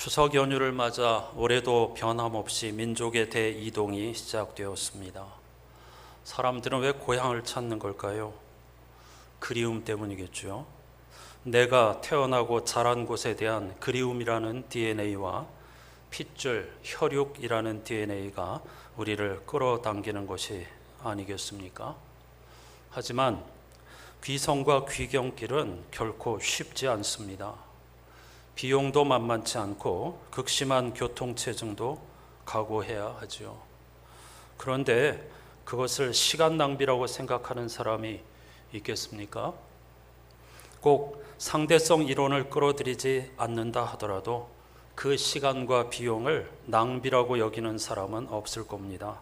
추석 연휴를 맞아 올해도 변함없이 민족의 대이동이 시작되었습니다. 사람들은 왜 고향을 찾는 걸까요? 그리움 때문이겠죠. 내가 태어나고 자란 곳에 대한 그리움이라는 DNA와 핏줄, 혈육이라는 DNA가 우리를 끌어당기는 것이 아니겠습니까? 하지만 귀성과 귀경길은 결코 쉽지 않습니다. 비용도 만만치 않고 극심한 교통체증도 각오해야 하죠. 그런데 그것을 시간 낭비라고 생각하는 사람이 있겠습니까? 꼭 상대성 이론을 끌어들이지 않는다 하더라도 그 시간과 비용을 낭비라고 여기는 사람은 없을 겁니다.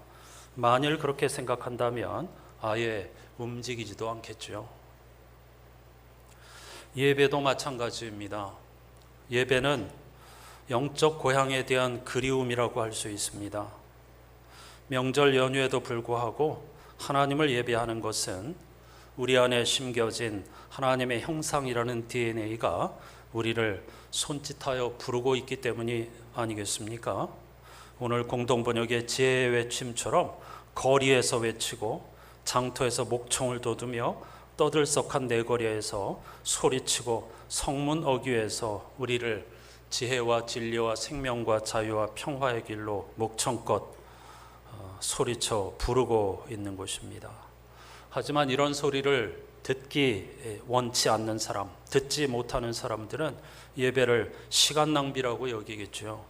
만일 그렇게 생각한다면 아예 움직이지도 않겠죠. 예배도 마찬가지입니다. 예배는 영적 고향에 대한 그리움이라고 할 수 있습니다. 명절 연휴에도 불구하고 하나님을 예배하는 것은 우리 안에 심겨진 하나님의 형상이라는 DNA가 우리를 손짓하여 부르고 있기 때문이 아니겠습니까? 오늘 공동번역의 지혜의 외침처럼 거리에서 외치고 장터에서 목청을 돋우며 떠들썩한 내거리에서 소리치고 성문 어귀에서 우리를 지혜와 진리와 생명과 자유와 평화의 길로 목청껏 소리쳐 부르고 있는 것입니다. 하지만 이런 소리를 듣기 원치 않는 사람, 듣지 못하는 사람들은 예배를 시간 낭비라고 여기겠죠.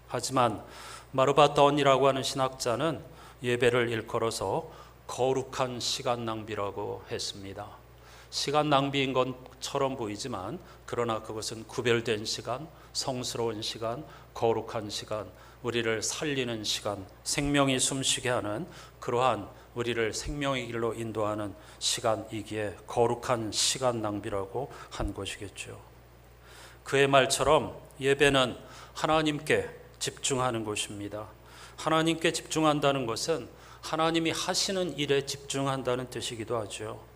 하지만 마르바던이라고 하는 신학자는 예배를 일컬어서 거룩한 시간 낭비라고 했습니다. 시간 낭비인 것처럼 보이지만 그러나 그것은 구별된 시간, 성스러운 시간, 거룩한 시간, 우리를 살리는 시간, 생명이 숨쉬게 하는 그러한 우리를 생명의 길로 인도하는 시간이기에 거룩한 시간 낭비라고 한 것이겠죠. 그의 말처럼 예배는 하나님께 집중하는 것입니다. 하나님께 집중한다는 것은 하나님이 하시는 일에 집중한다는 뜻이기도 하죠.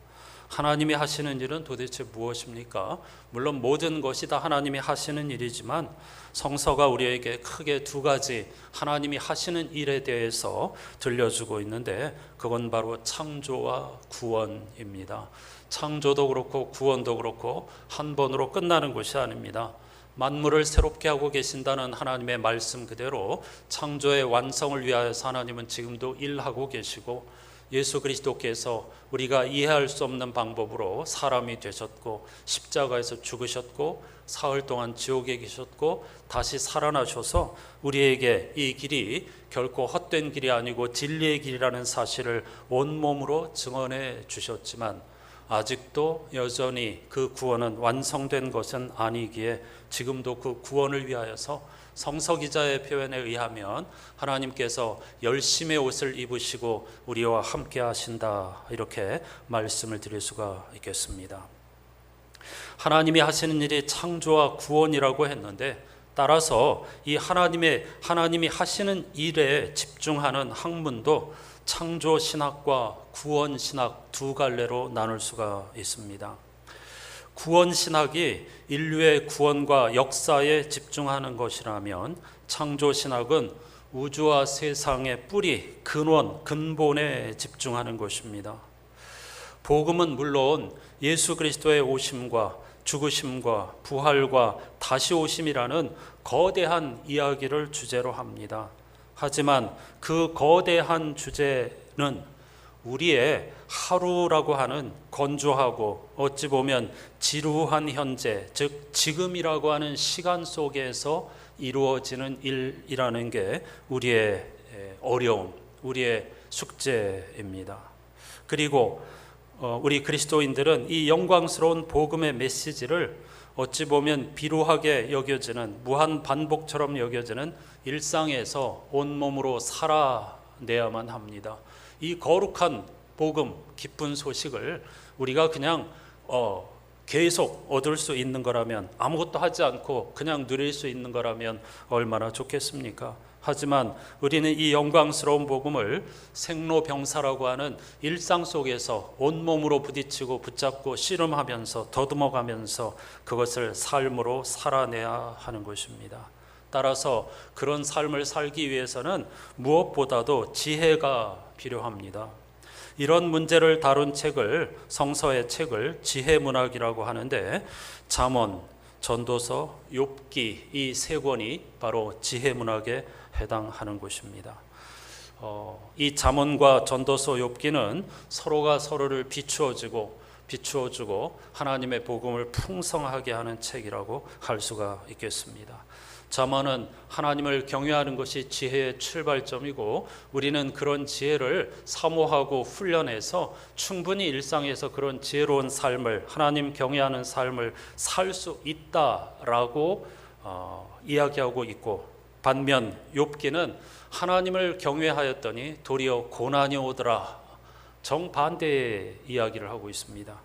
하나님이 하시는 일은 도대체 무엇입니까? 물론 모든 것이 다 하나님이 하시는 일이지만 성서가 우리에게 크게 두 가지 하나님이 하시는 일에 대해서 들려주고 있는데 그건 바로 창조와 구원입니다. 창조도 그렇고 구원도 그렇고 한 번으로 끝나는 것이 아닙니다. 만물을 새롭게 하고 계신다는 하나님의 말씀 그대로 창조의 완성을 위하여서 하나님은 지금도 일하고 계시고 예수 그리스도께서 우리가 이해할 수 없는 방법으로 사람이 되셨고 십자가에서 죽으셨고 사흘 동안 지옥에 계셨고 다시 살아나셔서 우리에게 이 길이 결코 헛된 길이 아니고 진리의 길이라는 사실을 온몸으로 증언해 주셨지만 아직도 여전히 그 구원은 완성된 것은 아니기에 지금도 그 구원을 위하여서 성서 기자의 표현에 의하면 하나님께서 열심의 옷을 입으시고 우리와 함께 하신다 이렇게 말씀을 드릴 수가 있겠습니다. 하나님이 하시는 일이 창조와 구원이라고 했는데 따라서 이 하나님이 하시는 일에 집중하는 학문도 창조 신학과 구원 신학 두 갈래로 나눌 수가 있습니다. 구원 신학이 인류의 구원과 역사에 집중하는 것이라면 창조 신학은 우주와 세상의 뿌리, 근원, 근본에 집중하는 것입니다. 복음은 물론 예수 그리스도의 오심과 죽으심과 부활과 다시 오심이라는 거대한 이야기를 주제로 합니다. 하지만 그 거대한 주제는 우리의 하루라고 하는 건조하고 어찌 보면 지루한 현재, 즉 지금이라고 하는 시간 속에서 이루어지는 일이라는 게 우리의 어려움, 우리의 숙제입니다. 그리고 우리 그리스도인들은 이 영광스러운 복음의 메시지를 어찌 보면 비루하게 여겨지는 무한 반복처럼 여겨지는 일상에서 온몸으로 살아내야만 합니다. 이 거룩한 복음, 기쁜 소식을 우리가 그냥 계속 얻을 수 있는 거라면, 아무것도 하지 않고 그냥 누릴 수 있는 거라면 얼마나 좋겠습니까? 하지만 우리는 이 영광스러운 복음을 생로병사라고 하는 일상 속에서 온몸으로 부딪히고 붙잡고 씨름하면서 더듬어가면서 그것을 삶으로 살아내야 하는 것입니다. 따라서 그런 삶을 살기 위해서는 무엇보다도 지혜가 필요합니다. 이런 문제를 다룬 책을, 성서의 책을 지혜문학이라고 하는데, 잠언, 전도서, 욥기 이 세 권이 바로 지혜문학에 해당하는 것입니다. 이 잠언과 전도서, 욥기는 서로가 서로를 비추어주고 하나님의 복음을 풍성하게 하는 책이라고 할 수가 있겠습니다. 잠언은 하나님을 경외하는 것이 지혜의 출발점이고, 우리는 그런 지혜를 사모하고 훈련해서 충분히 일상에서 그런 지혜로운 삶을, 하나님 경외하는 삶을 살 수 있다라고 이야기하고 있고, 반면 욥기는 하나님을 경외하였더니 도리어 고난이 오더라, 정반대의 이야기를 하고 있습니다.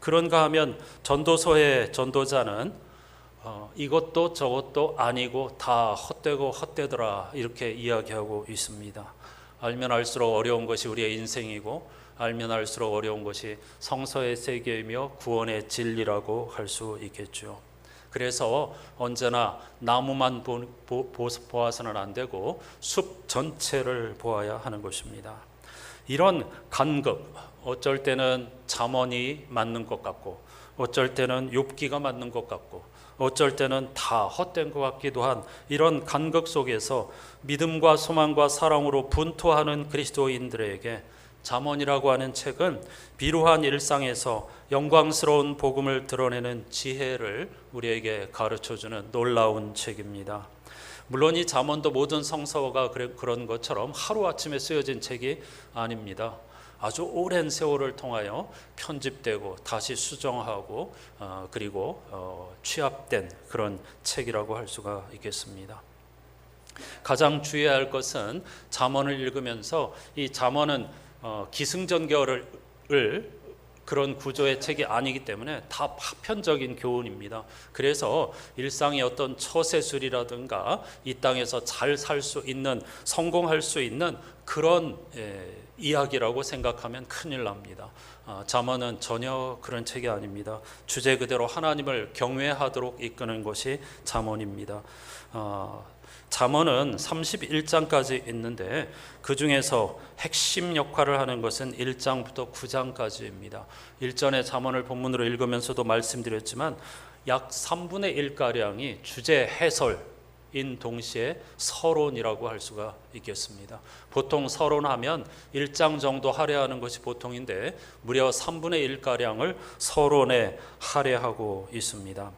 그런가 하면 전도서의 전도자는 이것도 저것도 아니고 다 헛되고 헛되더라, 이렇게 이야기하고 있습니다. 알면 알수록 어려운 것이 우리의 인생이고, 알면 알수록 어려운 것이 성서의 세계이며 구원의 진리라고 할 수 있겠죠. 그래서 언제나 나무만 보아서는 안 되고 숲 전체를 보아야 하는 것입니다. 이런 간극, 어쩔 때는 잠언이 맞는 것 같고, 어쩔 때는 욥기가 맞는 것 같고, 어쩔 때는 다 헛된 것 같기도 한 이런 간극 속에서 믿음과 소망과 사랑으로 분투하는 그리스도인들에게 잠언이라고 하는 책은 비루한 일상에서 영광스러운 복음을 드러내는 지혜를 우리에게 가르쳐주는 놀라운 책입니다. 물론 이 잠언도 모든 성서가 그런 것처럼 하루아침에 쓰여진 책이 아닙니다. 아주 오랜 세월을 통하여 편집되고 다시 수정하고 그리고 취합된 그런 책이라고 할 수가 있겠습니다. 가장 주의해야 할 것은 잠언을 읽으면서 이 잠언은 기승전결을 그런 구조의 책이 아니기 때문에 다 파편적인 교훈입니다. 그래서 일상의 어떤 처세술이라든가 이 땅에서 잘 살 수 있는, 성공할 수 있는 그런 이야기라고 생각하면 큰일 납니다. 잠언은 전혀 그런 책이 아닙니다. 주제 그대로 하나님을 경외하도록 이끄는 것이 잠언입니다. 잠언은 31장까지 있는데 그 중에서 핵심 역할을 하는 것은 1장부터 9장까지입니다. 일전에 잠언을 본문으로 읽으면서도 말씀드렸지만 약 3분의 1가량이 주제 해설인 동시에 서론이라고 할 수가 있겠습니다. 보통 서론하면 1장 정도 할애하는 것이 보통인데 무려 3분의 1가량을 서론에 할애하고 있습니다.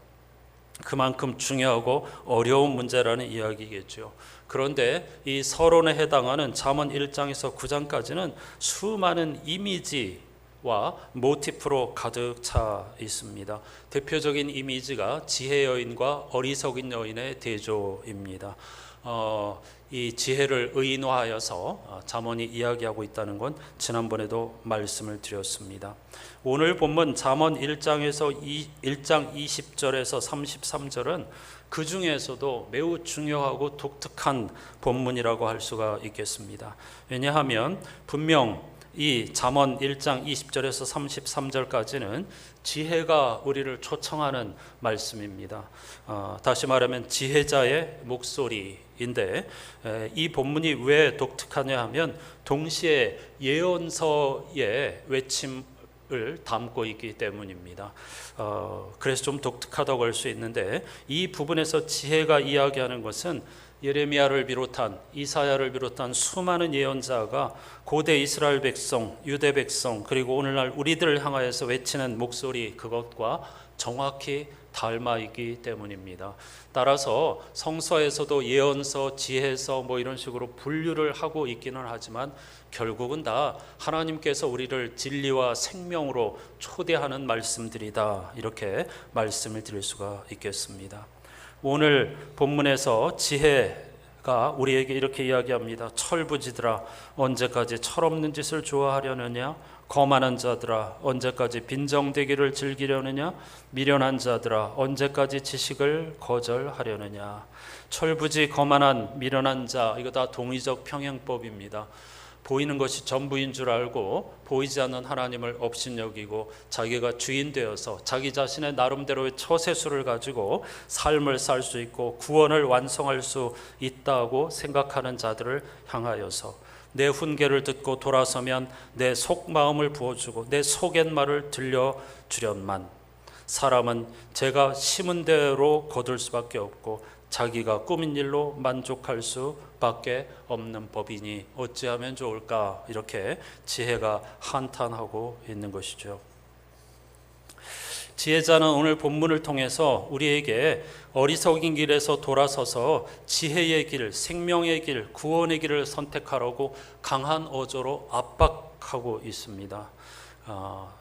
그만큼 중요하고 어려운 문제라는 이야기겠죠. 그런데 이 서론에 해당하는 잠언 1장에서 9장까지는 수많은 이미지와 모티프로 가득 차 있습니다. 대표적인 이미지가 지혜 여인과 어리석은 여인의 대조입니다. 이 지혜를 의인화하여서 잠언이 이야기하고 있다는 건 지난번에도 말씀을 드렸습니다. 오늘 본문 잠언 1장에서 1장 20절에서 33절은 그 중에서도 매우 중요하고 독특한 본문이라고 할 수가 있겠습니다. 왜냐하면 분명 이 잠언 1장 20절에서 33절까지는 지혜가 우리를 초청하는 말씀입니다. 다시 말하면 지혜자의 목소리인데 이 본문이 왜 독특하냐 하면 동시에 예언서의 외침을 담고 있기 때문입니다. 그래서 좀 독특하다고 할 수 있는데 이 부분에서 지혜가 이야기하는 것은 예레미야를 비롯한 이사야를 비롯한 수많은 예언자가 고대 이스라엘 백성, 유대 백성 그리고 오늘날 우리들을 향하여서 외치는 목소리, 그것과 정확히 닮아 있기 때문입니다. 따라서 성서에서도 예언서, 지혜서 이런 식으로 분류를 하고 있기는 하지만 결국은 다 하나님께서 우리를 진리와 생명으로 초대하는 말씀들이다, 이렇게 말씀을 드릴 수가 있겠습니다. 오늘 본문에서 지혜가 우리에게 이렇게 이야기합니다. 철부지들아 언제까지 철없는 짓을 좋아하려느냐? 거만한 자들아 언제까지 빈정대기를 즐기려느냐? 미련한 자들아 언제까지 지식을 거절하려느냐? 철부지, 거만한, 미련한 자, 이거 다 동의적 평행법입니다. 보이는 것이 전부인 줄 알고 보이지 않는 하나님을 업신여기고 자기가 주인 되어서 자기 자신의 나름대로의 처세술을 가지고 삶을 살 수 있고 구원을 완성할 수 있다고 생각하는 자들을 향하여서 내 훈계를 듣고 돌아서면 내 속마음을 부어주고 내 속갯말을 들려주련만 사람은 제가 심은 대로 거둘 수밖에 없고 자기가 꾸민 일로 만족할 수밖에 없는 법이니 어찌하면 좋을까, 이렇게 지혜가 한탄하고 있는 것이죠. 지혜자는 오늘 본문을 통해서 우리에게 어리석인 길에서 돌아서서 지혜의 길, 생명의 길, 구원의 길을 선택하라고 강한 어조로 압박하고 있습니다.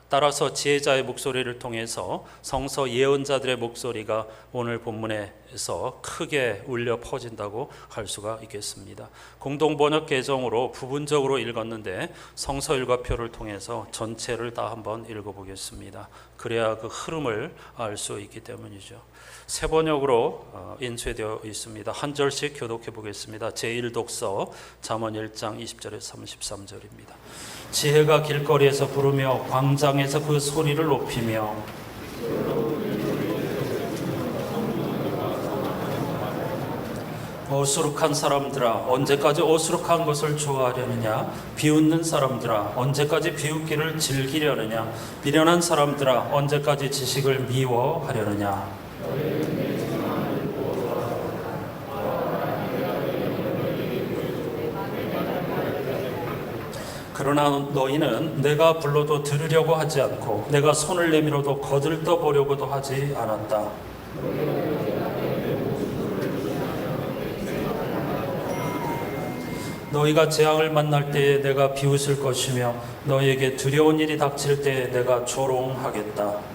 따라서 지혜자의 목소리를 통해서 성서 예언자들의 목소리가 오늘 본문에서 크게 울려 퍼진다고 할 수가 있겠습니다. 공동번역 개정으로 부분적으로 읽었는데 성서 일과표를 통해서 전체를 다 한번 읽어보겠습니다. 그래야 그 흐름을 알 수 있기 때문이죠. 세 번역으로 인쇄되어 있습니다. 한 절씩 교독해 보겠습니다. 제1독서 잠언 1장 20절에서 33절입니다. 지혜가 길거리에서 부르며 광장에서 그 소리를 높이며 어수룩한 사람들아 언제까지 어수룩한 것을 좋아하려느냐, 비웃는 사람들아 언제까지 비웃기를 즐기려느냐, 미련한 사람들아 언제까지 지식을 미워하려느냐. 그러나 너희는 내가 불러도 들으려고 하지 않고 내가 손을 내밀어도 거들떠 보려고도 하지 않았다. 너희가 재앙을 만날 때에 내가 비웃을 것이며 너희에게 두려운 일이 닥칠 때에 내가 조롱하겠다.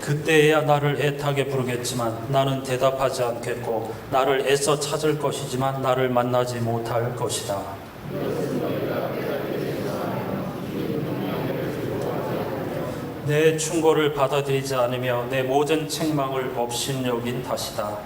그때야 나를 애타게 부르겠지만 나는 대답하지 않겠고 나를 애써 찾을 것이지만 나를 만나지 못할 것이다. 내 충고를 받아들이지 않으며 내 모든 책망을 업신여긴 탓이다.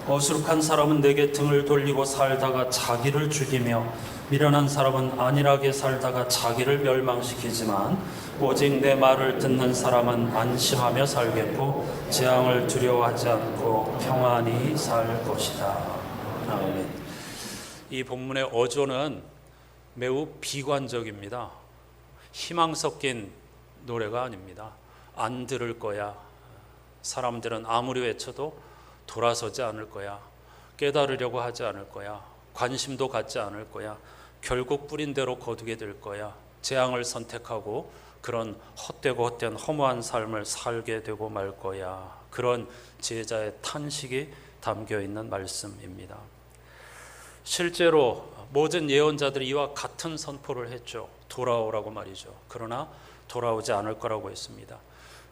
어수룩한 사람은 내게 등을 돌리고 살다가 자기를 죽이며 미련한 사람은 안일하게 살다가 자기를 멸망시키지만 오직 내 말을 듣는 사람은 안심하며 살겠고 재앙을 두려워하지 않고 평안히 살 것이다. 아멘. 이 본문의 어조는 매우 비관적입니다. 희망 섞인 노래가 아닙니다. 안 들을 거야. 사람들은 아무리 외쳐도 돌아서지 않을 거야. 깨달으려고 하지 않을 거야. 관심도 갖지 않을 거야. 결국 뿌린 대로 거두게 될 거야. 재앙을 선택하고 그런 헛되고 헛된 허무한 삶을 살게 되고 말 거야. 그런 지혜자의 탄식이 담겨 있는 말씀입니다. 실제로 모든 예언자들이 이와 같은 선포를 했죠. 돌아오라고 말이죠. 그러나 돌아오지 않을 거라고 했습니다.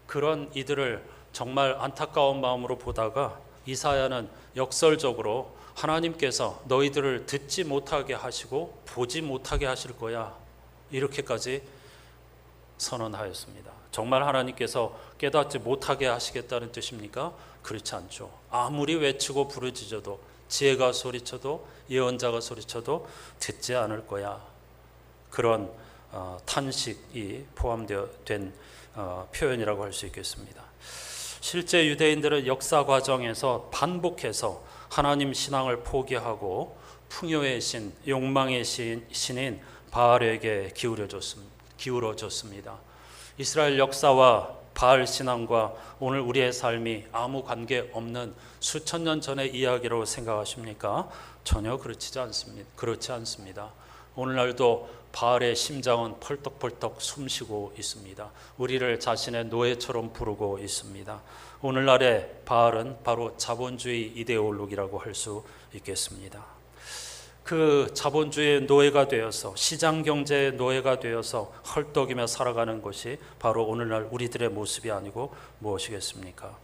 그런 이들을 정말 안타까운 마음으로 보다가 이사야는 역설적으로 하나님께서 너희들을 듣지 못하게 하시고 보지 못하게 하실 거야, 이렇게까지 선언하였습니다. 정말 하나님께서 깨닫지 못하게 하시겠다는 뜻입니까? 그렇지 않죠. 아무리 외치고 부르짖어도, 지혜가 소리쳐도, 예언자가 소리쳐도 듣지 않을 거야. 그런 탄식이 포함되어 된 표현이라고 할 수 있겠습니다. 실제 유대인들은 역사 과정에서 반복해서 하나님 신앙을 포기하고 풍요의 신, 욕망의 신인 바알에게 기울어졌습니다. 이스라엘 역사와 바알 신앙과 오늘 우리의 삶이 아무 관계 없는 수천 년 전의 이야기로 생각하십니까? 전혀 그렇지 않습니다. 오늘날도 바알의 심장은 펄떡펄떡 숨쉬고 있습니다. 우리를 자신의 노예처럼 부르고 있습니다. 오늘날의 바알은 바로 자본주의 이데올로기라고 할 수 있겠습니다. 그 자본주의의 노예가 되어서, 시장경제의 노예가 되어서 헐떡이며 살아가는 것이 바로 오늘날 우리들의 모습이 아니고 무엇이겠습니까?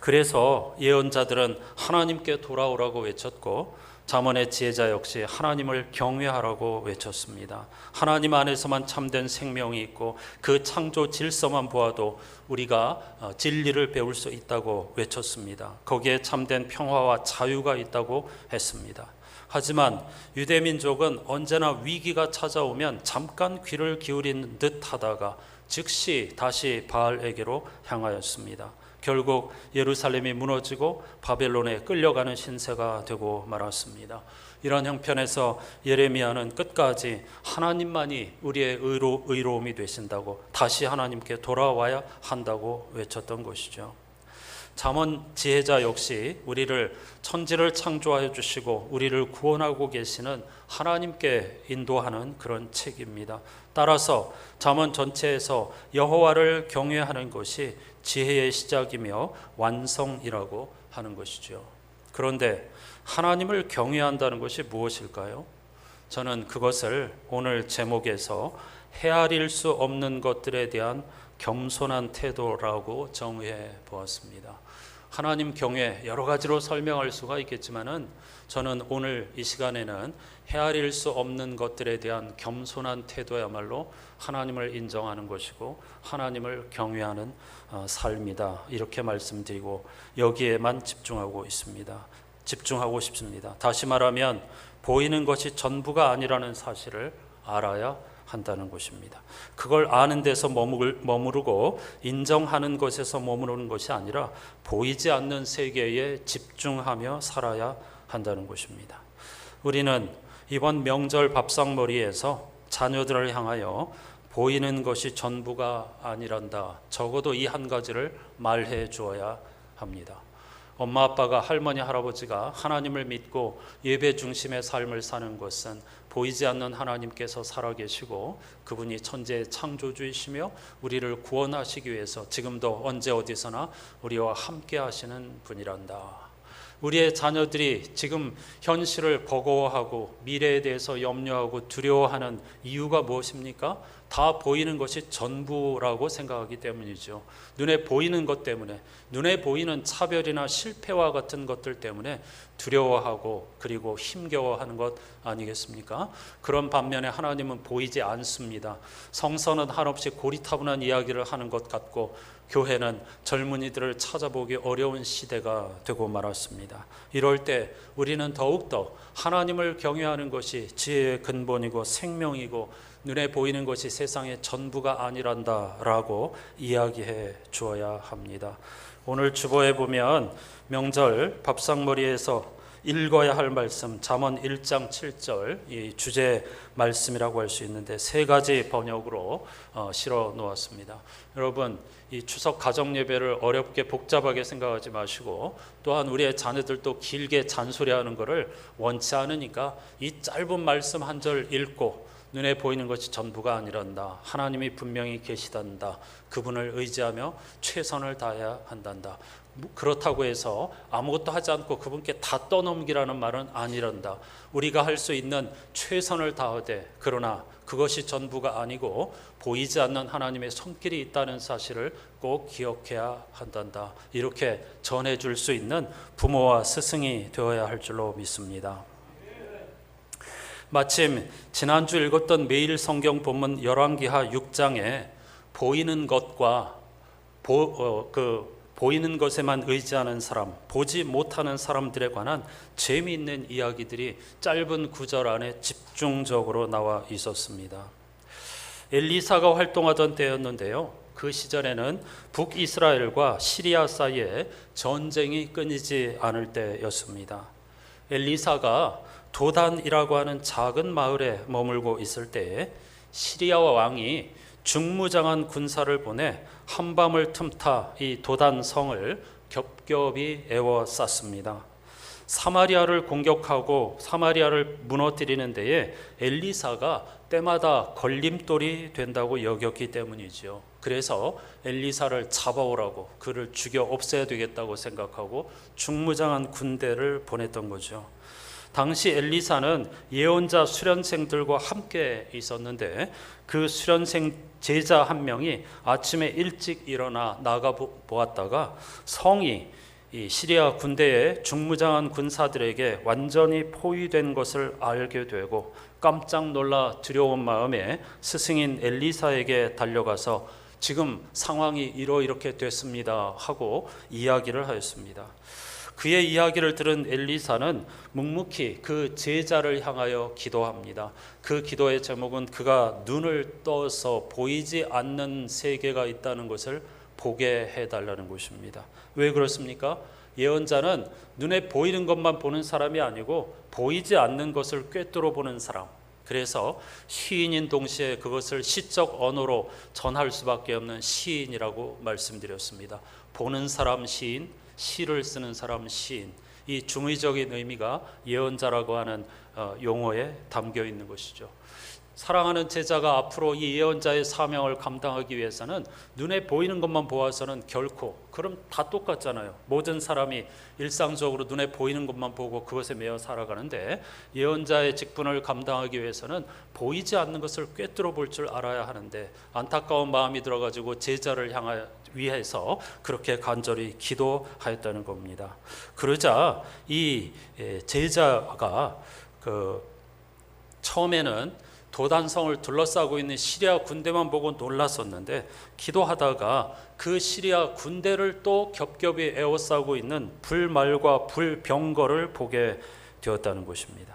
그래서 예언자들은 하나님께 돌아오라고 외쳤고 잠언의 지혜자 역시 하나님을 경외하라고 외쳤습니다. 하나님 안에서만 참된 생명이 있고 그 창조 질서만 보아도 우리가 진리를 배울 수 있다고 외쳤습니다. 거기에 참된 평화와 자유가 있다고 했습니다. 하지만 유대민족은 언제나 위기가 찾아오면 잠깐 귀를 기울인 듯 하다가 즉시 다시 바알에게로 향하였습니다. 결국 예루살렘이 무너지고 바벨론에 끌려가는 신세가 되고 말았습니다. 이런 형편에서 예레미야는 끝까지 하나님만이 우리의 의로움이 되신다고, 다시 하나님께 돌아와야 한다고 외쳤던 것이죠. 잠언 지혜자 역시 우리를, 천지를 창조하여 주시고 우리를 구원하고 계시는 하나님께 인도하는 그런 책입니다. 따라서 잠언 전체에서 여호와를 경외하는 것이 지혜의 시작이며 완성이라고 하는 것이죠. 그런데 하나님을 경외한다는 것이 무엇일까요? 저는 그것을 오늘 제목에서 헤아릴 수 없는 것들에 대한 겸손한 태도라고 정의해 보았습니다. 하나님 경외 여러 가지로 설명할 수가 있겠지만은 저는 오늘 이 시간에는 헤아릴 수 없는 것들에 대한 겸손한 태도야말로 하나님을 인정하는 것이고 하나님을 경외하는 삶이다, 이렇게 말씀드리고 여기에만 집중하고 싶습니다. 다시 말하면 보이는 것이 전부가 아니라는 사실을 알아야 한다는 것입니다. 그걸 아는 데서 머무르고 인정하는 것에서 머무르는 것이 아니라 보이지 않는 세계에 집중하며 살아야 한다는 것입니다. 우리는 이번 명절 밥상머리에서 자녀들을 향하여 보이는 것이 전부가 아니란다, 적어도 이 한 가지를 말해 주어야 합니다. 엄마 아빠가, 할머니 할아버지가 하나님을 믿고 예배 중심의 삶을 사는 것은 보이지 않는 하나님께서 살아계시고 그분이 천지의 창조주이시며 우리를 구원하시기 위해서 지금도 언제 어디서나 우리와 함께 하시는 분이란다. 우리의 자녀들이 지금 현실을 버거워하고 미래에 대해서 염려하고 두려워하는 이유가 무엇입니까? 다 보이는 것이 전부라고 생각하기 때문이죠. 눈에 보이는 것 때문에, 눈에 보이는 차별이나 실패와 같은 것들 때문에 두려워하고 그리고 힘겨워하는 것 아니겠습니까? 그런 반면에 하나님은 보이지 않습니다. 성서는 한없이 고리타분한 이야기를 하는 것 같고 교회는 젊은이들을 찾아보기 어려운 시대가 되고 말았습니다. 이럴 때 우리는 더욱더 하나님을 경외하는 것이 지혜의 근본이고 생명이고 눈에 보이는 것이 세상의 전부가 아니란다라고 이야기해 주어야 합니다. 오늘 주보에 보면 명절 밥상머리에서 읽어야 할 말씀, 잠언 1장 7절, 이 주제 말씀이라고 할 수 있는데 세 가지 번역으로 실어 놓았습니다. 여러분, 이 추석 가정 예배를 어렵게 복잡하게 생각하지 마시고, 또한 우리의 자녀들도 길게 잔소리하는 것을 원치 않으니까 이 짧은 말씀 한 절 읽고 눈에 보이는 것이 전부가 아니란다, 하나님이 분명히 계시단다, 그분을 의지하며 최선을 다해야 한단다, 그렇다고 해서 아무것도 하지 않고 그분께 다 떠넘기라는 말은 아니란다. 우리가 할 수 있는 최선을 다하되, 그러나 그것이 전부가 아니고 보이지 않는 하나님의 손길이 있다는 사실을 꼭 기억해야 한단다, 이렇게 전해줄 수 있는 부모와 스승이 되어야 할 줄로 믿습니다. 마침 지난주 읽었던 매일 성경 본문 열왕기하 6장에 보이는 것과 보이는 것에만 의지하는 사람, 보지 못하는 사람들에 관한 재미있는 이야기들이 짧은 구절 안에 집중적으로 나와 있었습니다. 엘리사가 활동하던 때였는데요, 그 시절에는 북이스라엘과 시리아 사이에 전쟁이 끊이지 않을 때였습니다. 엘리사가 도단이라고 하는 작은 마을에 머물고 있을 때에 시리아와 왕이 중무장한 군사를 보내 한밤을 틈타 이 도단 성을 겹겹이 에워쌌습니다. 사마리아를 공격하고 사마리아를 무너뜨리는 데에 엘리사가 때마다 걸림돌이 된다고 여겼기 때문이죠. 그래서 엘리사를 잡아오라고, 그를 죽여 없애야 되겠다고 생각하고 중무장한 군대를 보냈던 거죠. 당시 엘리사는 예언자 수련생들과 함께 있었는데 그 수련생 제자 한 명이 아침에 일찍 일어나 나가 보았다가 성이 이 시리아 군대의 중무장한 군사들에게 완전히 포위된 것을 알게 되고 깜짝 놀라 두려운 마음에 스승인 엘리사에게 달려가서 지금 상황이 이렇게 됐습니다 하고 이야기를 하였습니다. 그의 이야기를 들은 엘리사는 묵묵히 그 제자를 향하여 기도합니다. 그 기도의 제목은 그가 눈을 떠서 보이지 않는 세계가 있다는 것을 보게 해달라는 것입니다. 왜 그렇습니까? 예언자는 눈에 보이는 것만 보는 사람이 아니고 보이지 않는 것을 꿰뚫어 보는 사람. 그래서 시인인 동시에 그것을 시적 언어로 전할 수밖에 없는 시인이라고 말씀드렸습니다. 보는 사람 시인, 시를 쓰는 사람 시인. 이 중의적인 의미가 예언자라고 하는 용어에 담겨 있는 것이죠. 사랑하는 제자가 앞으로 이 예언자의 사명을 감당하기 위해서는 눈에 보이는 것만 보아서는 결코, 그럼 다 똑같잖아요. 모든 사람이 일상적으로 눈에 보이는 것만 보고 그것에 매여 살아가는데 예언자의 직분을 감당하기 위해서는 보이지 않는 것을 꿰뚫어 볼 줄 알아야 하는데 안타까운 마음이 들어가지고 제자를 위해서 그렇게 간절히 기도하였다는 겁니다. 그러자 이 제자가 처음에는 도단성을 둘러싸고 있는 시리아 군대만 보고 놀랐었는데 기도하다가 그 시리아 군대를 또 겹겹이 에워싸고 있는 불말과 불병거를 보게 되었다는 것입니다.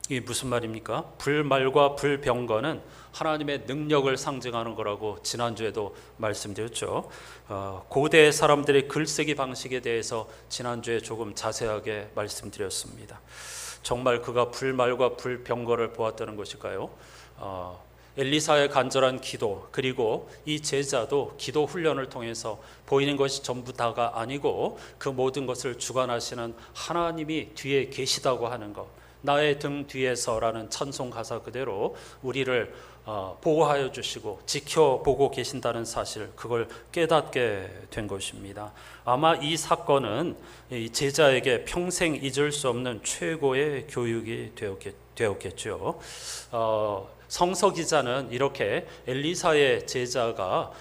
이게 무슨 말입니까? 불말과 불병거는 하나님의 능력을 상징하는 거라고 지난주에도 말씀드렸죠. 고대 사람들의 글쓰기 방식에 대해서 지난주에 조금 자세하게 말씀드렸습니다. 정말 그가 불말과 불병거를 보았다는 것일까요? 엘리사의 간절한 기도, 그리고 이 제자도 기도 훈련을 통해서 보이는 것이 전부 다가 아니고 그 모든 것을 주관하시는 하나님이 뒤에 계시다고 하는 것, 나의 등 뒤에서라는 찬송 가사 그대로 우리를 보호하여 주시고 지켜보고 계신다는 사실, 그걸 깨닫게 된 것입니다. 아마 이 사건은 이 제자에게 평생 잊을 수 없는 최고의 교육이 되었겠죠. 성서 기자는 이렇게 엘리사의 제자가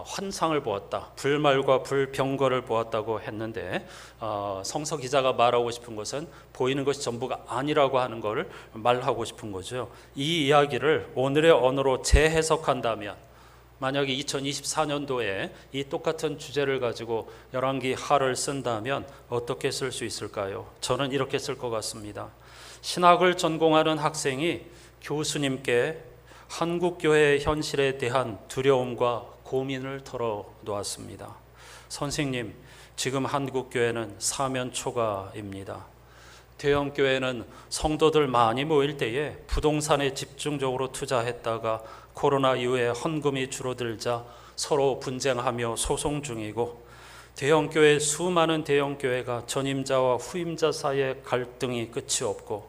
환상을 보았다, 불말과 불병거를 보았다고 했는데 성서 기자가 말하고 싶은 것은 보이는 것이 전부가 아니라고 하는 것을 말하고 싶은 거죠. 이 이야기를 오늘의 언어로 재해석한다면, 만약에 2024년도에 이 똑같은 주제를 가지고 열왕기 하를 쓴다면 어떻게 쓸 수 있을까요? 저는 이렇게 쓸 것 같습니다. 신학을 전공하는 학생이 교수님께 한국교회의 현실에 대한 두려움과 고민을 털어놓았습니다. 선생님, 지금 한국교회는 사면초가입니다. 대형교회는 성도들 많이 모일 때에 부동산에 집중적으로 투자했다가 코로나 이후에 헌금이 줄어들자 서로 분쟁하며 소송 중이고, 대형교회 수많은 대형교회가 전임자와 후임자 사이의 갈등이 끝이 없고,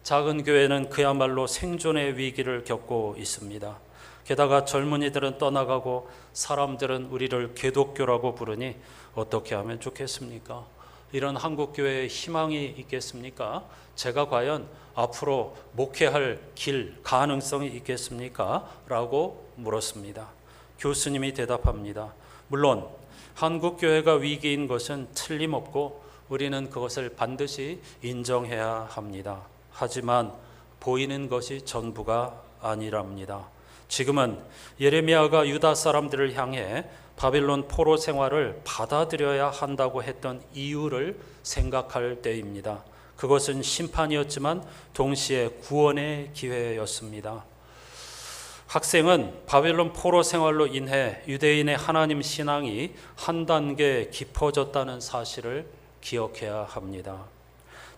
작은 교회는 그야말로 생존의 위기를 겪고 있습니다. 게다가 젊은이들은 떠나가고 사람들은 우리를 개독교라고 부르니 어떻게 하면 좋겠습니까? 이런 한국교회에 희망이 있겠습니까? 제가 과연 앞으로 목회할 길, 가능성이 있겠습니까? 라고 물었습니다. 교수님이 대답합니다. 물론 한국교회가 위기인 것은 틀림없고 우리는 그것을 반드시 인정해야 합니다. 하지만 보이는 것이 전부가 아니랍니다. 지금은 예레미야가 유다 사람들을 향해 바빌론 포로 생활을 받아들여야 한다고 했던 이유를 생각할 때입니다. 그것은 심판이었지만 동시에 구원의 기회였습니다. 학생은 바빌론 포로 생활로 인해 유대인의 하나님 신앙이 한 단계 깊어졌다는 사실을 기억해야 합니다.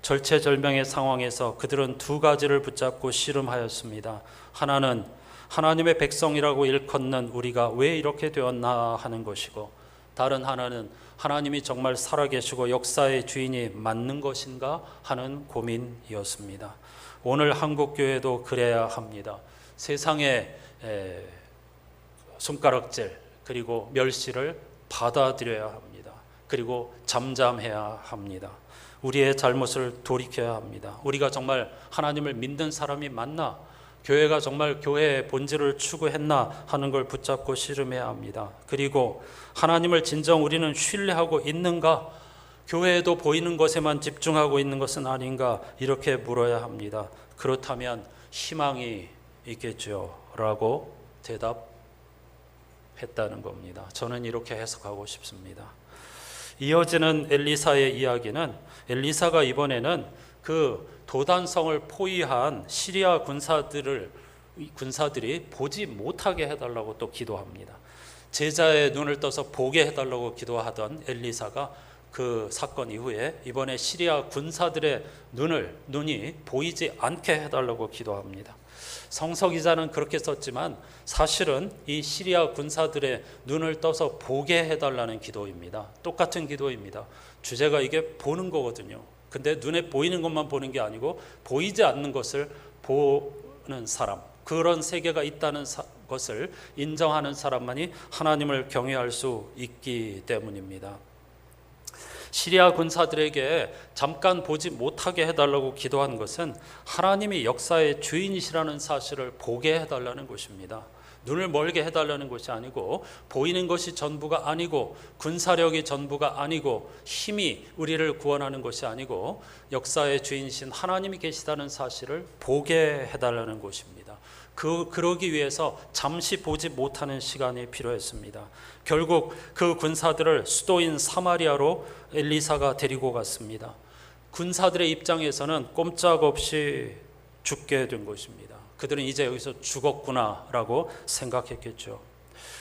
절체절명의 상황에서 그들은 두 가지를 붙잡고 씨름하였습니다. 하나는 하나님의 백성이라고 일컫는 우리가 왜 이렇게 되었나 하는 것이고, 다른 하나는 하나님이 정말 살아계시고 역사의 주인이 맞는 것인가 하는 고민이었습니다. 오늘 한국교회도 그래야 합니다. 세상의 손가락질 그리고 멸시를 받아들여야 합니다. 그리고 잠잠해야 합니다. 우리의 잘못을 돌이켜야 합니다. 우리가 정말 하나님을 믿는 사람이 맞나? 교회가 정말 교회의 본질을 추구했나 하는 걸 붙잡고 씨름해야 합니다. 그리고 하나님을 진정 우리는 신뢰하고 있는가? 교회에도 보이는 것에만 집중하고 있는 것은 아닌가? 이렇게 물어야 합니다. 그렇다면 희망이 있겠죠 라고 대답했다는 겁니다. 저는 이렇게 해석하고 싶습니다. 이어지는 엘리사의 이야기는 엘리사가 이번에는 그 도단성을 포위한 시리아 군사들이 보지 못하게 해달라고 또 기도합니다. 제자의 눈을 떠서 보게 해달라고 기도하던 엘리사가 그 사건 이후에 이번에 시리아 군사들의 눈이 보이지 않게 해달라고 기도합니다. 성서 기자는 그렇게 썼지만 사실은 이 시리아 군사들의 눈을 떠서 보게 해달라는 기도입니다. 똑같은 기도입니다. 주제가 이게 보는 거거든요. 근데 눈에 보이는 것만 보는 게 아니고 보이지 않는 것을 보는 사람, 그런 세계가 있다는 것을 인정하는 사람만이 하나님을 경외할 수 있기 때문입니다. 시리아 군사들에게 잠깐 보지 못하게 해달라고 기도한 것은 하나님이 역사의 주인이시라는 사실을 보게 해달라는 것입니다. 눈을 멀게 해달라는 것이 아니고 보이는 것이 전부가 아니고 군사력이 전부가 아니고 힘이 우리를 구원하는 것이 아니고 역사의 주인이신 하나님이 계시다는 사실을 보게 해달라는 것입니다. 그러기 위해서 잠시 보지 못하는 시간이 필요했습니다. 결국 그 군사들을 수도인 사마리아로 엘리사가 데리고 갔습니다. 군사들의 입장에서는 꼼짝없이 죽게 된 것입니다. 그들은 이제 여기서 죽었구나라고 생각했겠죠.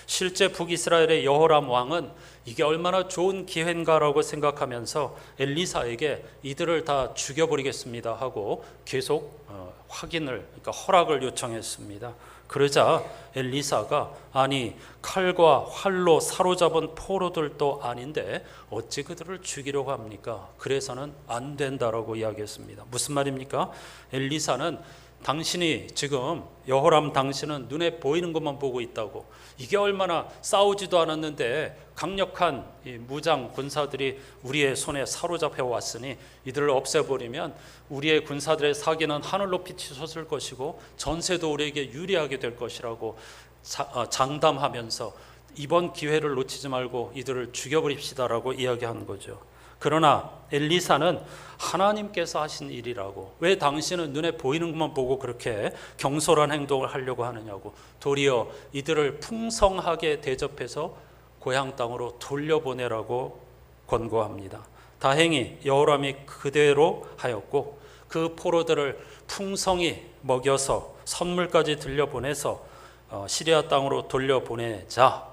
실제 북이스라엘의 여호람 왕은 이게 얼마나 좋은 기회인가라고 생각하면서 엘리사에게 이들을 다 죽여버리겠습니다 하고 계속 그러니까 허락을 요청했습니다. 그러자 엘리사가 아니 칼과 활로 사로잡은 포로들도 아닌데 어찌 그들을 죽이려고 합니까? 그래서는 안 된다라고 이야기했습니다. 무슨 말입니까? 엘리사는 당신이 지금 여호람 당신은 눈에 보이는 것만 보고 있다고, 이게 얼마나 싸우지도 않았는데 강력한 이 무장 군사들이 우리의 손에 사로잡혀 왔으니 이들을 없애버리면 우리의 군사들의 사기는 하늘 높이 치솟을 것이고 전세도 우리에게 유리하게 될 것이라고 장담하면서 이번 기회를 놓치지 말고 이들을 죽여버립시다라고 이야기하는 거죠. 그러나 엘리사는 하나님께서 하신 일이라고, 왜 당신은 눈에 보이는 것만 보고 그렇게 경솔한 행동을 하려고 하느냐고, 도리어 이들을 풍성하게 대접해서 고향 땅으로 돌려보내라고 권고합니다. 다행히 여호람이 그대로 하였고 그 포로들을 풍성히 먹여서 선물까지 들려보내서 시리아 땅으로 돌려보내자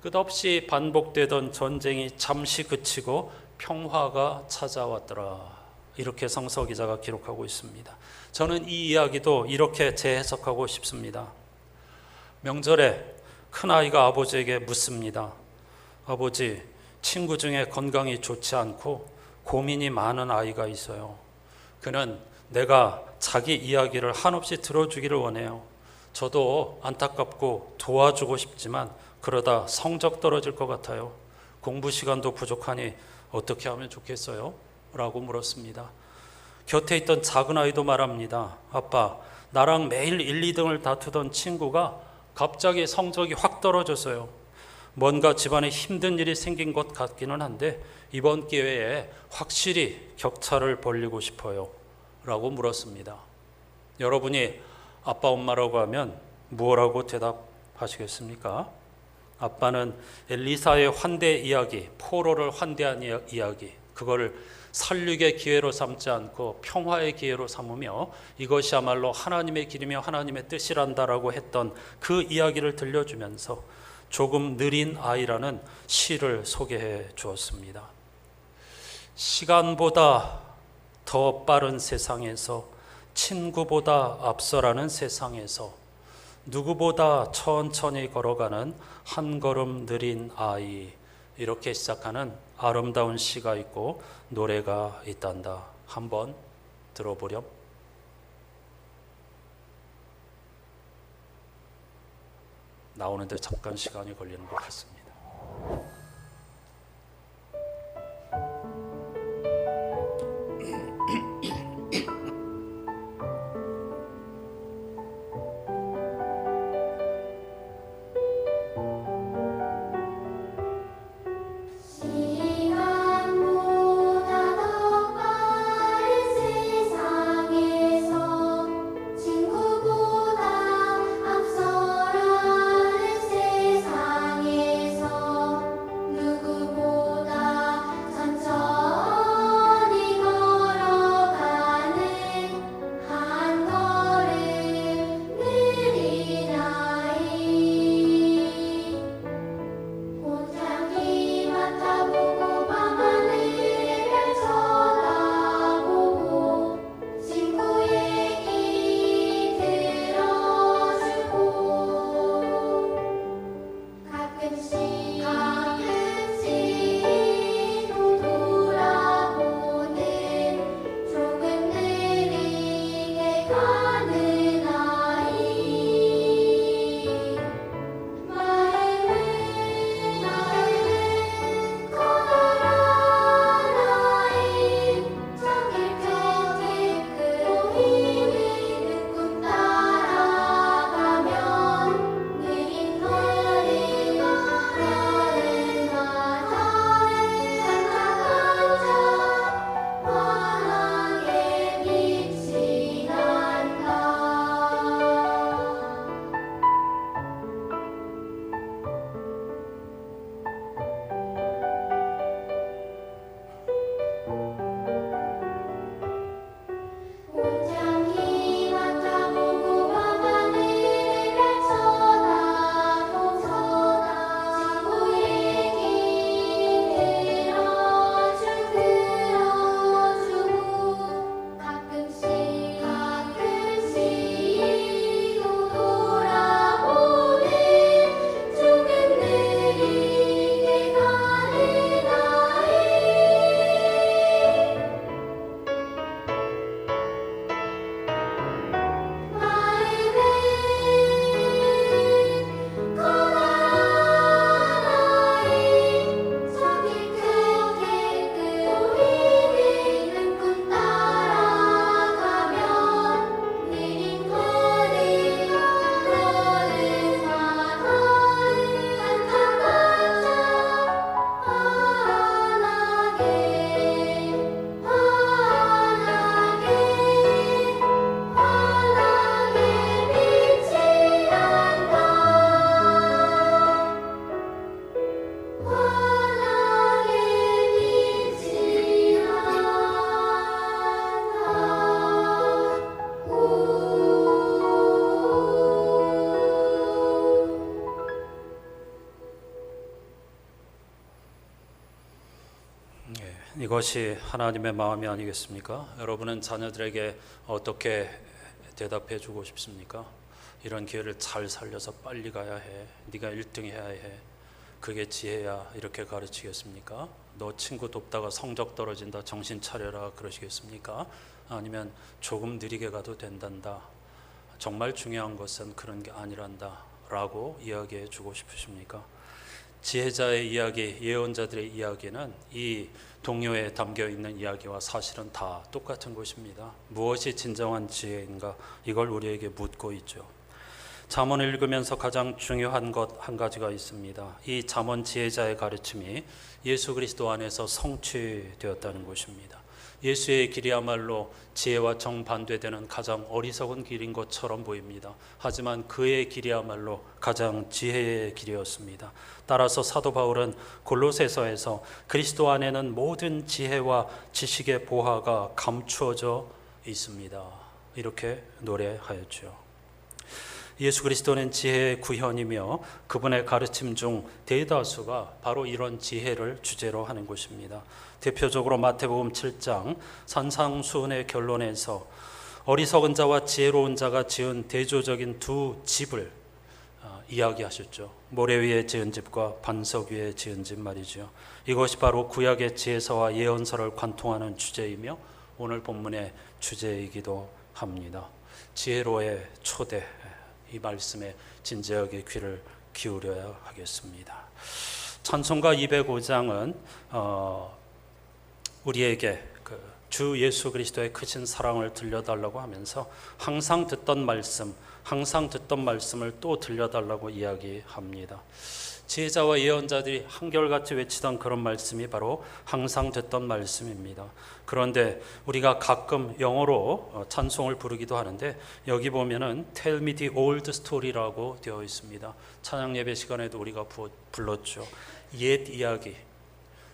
끝없이 반복되던 전쟁이 잠시 그치고 평화가 찾아왔더라. 이렇게 성서 기자가 기록하고 있습니다. 저는 이 이야기도 이렇게 재해석하고 싶습니다. 명절에 큰아이가 아버지에게 묻습니다. 아버지, 친구 중에 건강이 좋지 않고 고민이 많은 아이가 있어요. 그는 내가 자기 이야기를 한없이 들어주기를 원해요. 저도 안타깝고 도와주고 싶지만 그러다 성적 떨어질 것 같아요. 공부 시간도 부족하니 어떻게 하면 좋겠어요? 라고 물었습니다. 곁에 있던 작은 아이도 말합니다. 아빠, 나랑 매일 1, 2등을 다투던 친구가 갑자기 성적이 확 떨어졌어요. 뭔가 집안에 힘든 일이 생긴 것 같기는 한데 이번 기회에 확실히 격차를 벌리고 싶어요. 라고 물었습니다. 여러분이 아빠, 엄마라고 하면 무엇라고 대답하시겠습니까? 아빠는 엘리사의 환대 이야기, 포로를 환대한 이야기, 그걸 살육의 기회로 삼지 않고 평화의 기회로 삼으며 이것이야말로 하나님의 길이며 하나님의 뜻이란다라고 했던 그 이야기를 들려주면서 조금 느린 아이라는 시를 소개해 주었습니다. 시간보다 더 빠른 세상에서, 친구보다 앞서라는 세상에서 누구보다 천천히 걸어가는 한 걸음 느린 아이, 이렇게 시작하는 아름다운 시가 있고 노래가 있단다. 한번 들어보렴. 나오는데 잠깐 시간이 걸리는 것 같습니다. 이것이 하나님의 마음이 아니겠습니까? 여러분은 자녀들에게 어떻게 대답해 주고 싶습니까? 이런 기회를 잘 살려서 빨리 가야 해. 네가 1등 해야 해. 그게 지혜야. 이렇게 가르치겠습니까? 너 친구 돕다가 성적 떨어진다. 정신 차려라. 그러시겠습니까? 아니면 조금 느리게 가도 된단다. 정말 중요한 것은 그런 게 아니란다. 라고 이야기해 주고 싶으십니까? 지혜자의 이야기, 예언자들의 이야기는 이 동요에 담겨 있는 이야기와 사실은 다 똑같은 것입니다. 무엇이 진정한 지혜인가? 이걸 우리에게 묻고 있죠. 잠언을 읽으면서 가장 중요한 것 한 가지가 있습니다. 이 잠언 지혜자의 가르침이 예수 그리스도 안에서 성취되었다는 것입니다. 예수의 길이야말로 지혜와 정반대되는 가장 어리석은 길인 것처럼 보입니다. 하지만 그의 길이야말로 가장 지혜의 길이었습니다. 따라서 사도 바울은 골로새서에서 그리스도 안에는 모든 지혜와 지식의 보화가 감추어져 있습니다. 이렇게 노래하였죠. 예수 그리스도는 지혜의 구현이며 그분의 가르침 중 대다수가 바로 이런 지혜를 주제로 하는 것입니다. 대표적으로 마태복음 7장 산상수훈의 결론에서 어리석은 자와 지혜로운 자가 지은 대조적인 두 집을 이야기하셨죠. 모래 위에 지은 집과 반석 위에 지은 집 말이죠. 이것이 바로 구약의 지혜서와 예언서를 관통하는 주제이며 오늘 본문의 주제이기도 합니다. 지혜로의 초대, 이 말씀에 진지하게 귀를 기울여야 하겠습니다. 찬송가 205장은 우리에게 주 예수 그리스도의 크신 사랑을 들려달라고 하면서 항상 듣던 말씀을 또 들려달라고 이야기합니다. 지혜자와 예언자들이 한결같이 외치던 그런 말씀이 바로 항상 듣던 말씀입니다. 그런데 우리가 가끔 영어로 찬송을 부르기도 하는데 여기 보면은 Tell me the old story라고 되어 있습니다. 찬양 예배 시간에도 우리가 불렀죠. 옛 이야기,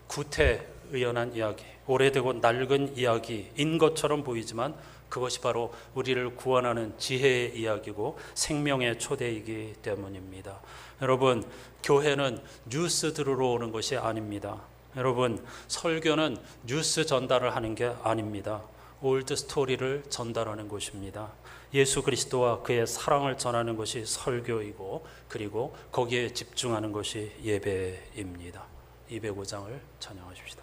구태의연한 이야기, 오래되고 낡은 이야기인 것처럼 보이지만 그것이 바로 우리를 구원하는 지혜의 이야기고 생명의 초대이기 때문입니다. 여러분, 교회는 뉴스 들으러 오는 것이 아닙니다. 여러분, 설교는 뉴스 전달을 하는 게 아닙니다. 올드 스토리를 전달하는 것입니다. 예수 그리스도와 그의 사랑을 전하는 것이 설교이고 그리고 거기에 집중하는 것이 예배입니다. 205장을 찬양하십시다.